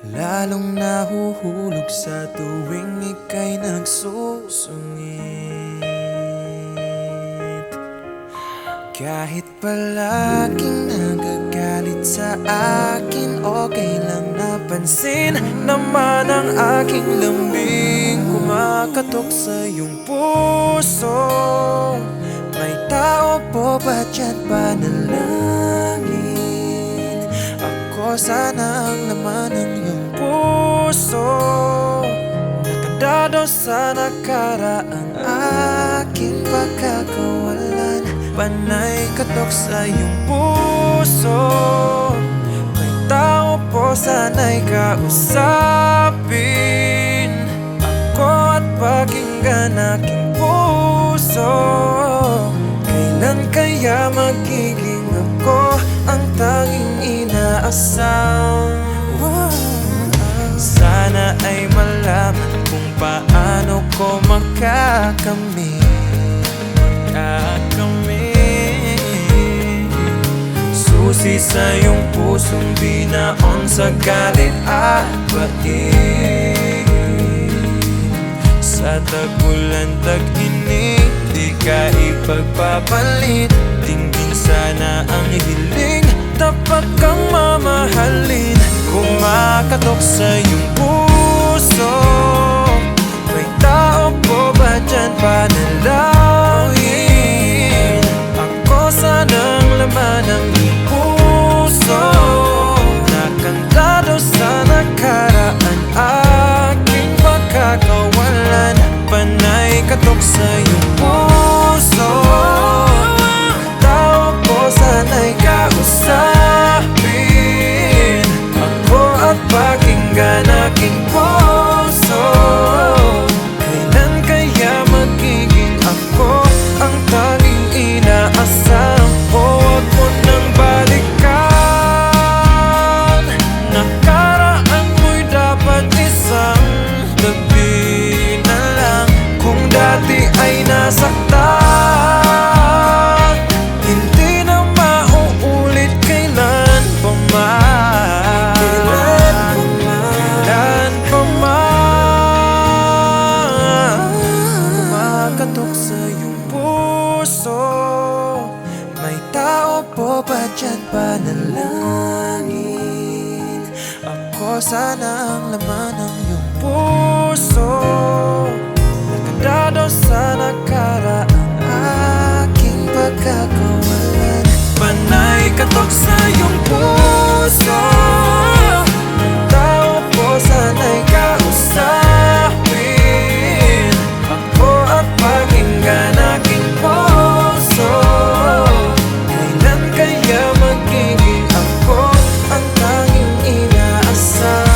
Lalong nahuhulog sa tuwing ika'y nagsusungit. Kahit palaging nagagalit sa akin, okay lang, napansin naman ang aking lambing. Kumakatok sa iyong puso, may tao po ba dyan panalangin? Ako sana ang laman ng iyong puso, nakadado sa nakaraang aking pagkakawalan. Panay katok sa iyong puso, may tao po sana'y kausapin ako at pakinggan aking puso. Kailan kaya magiging ako ang tanging inaasam? Sana ay malaman kung paano ko makakamit susi sa iyong pusong binaon sa galit at bait. Sa tagulan tag-init, di ka ipagpapalit. Dinggin sana ang hiling, tapat kang mamahalin. Kumakatok sa iyong puso, may tao po ba dyan panalangin? Ako sanang laman ng iyong puso, nakantado sa nakaraan aking pagkakawalan. Panay katok sa iyong puso, tao po sana'y kausapin ako at pakinggan aking puso. Kailan kaya magiging ako ang tanging inaasam? Huwag mo nang balikan, nakaraan mo'y dapat isang tabi na lang. Kung dati ay nasaktan, hindi na mauulit kailan pa man. Kailan pa man. Kumakatok sa iyong puso, may tao po ba dyan panalangin? Ako sana ang laman ng iyong puso, nakadado sa nakaraang aking pagkakawalan. Panay katok sa iyong puso, ang tao po sana'y kausapin ako at pakinggan aking puso. Kailan kaya magiging ako ang tanging inaasam?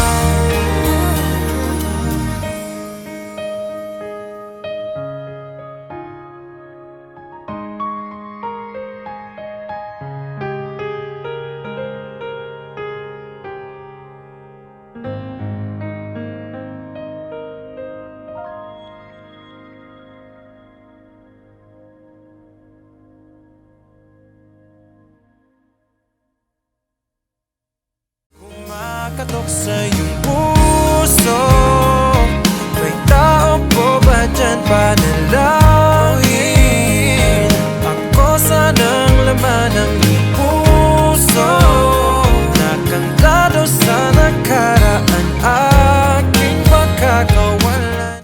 Kumakatok sa iyong puso, may tao po ba dyan panalangin?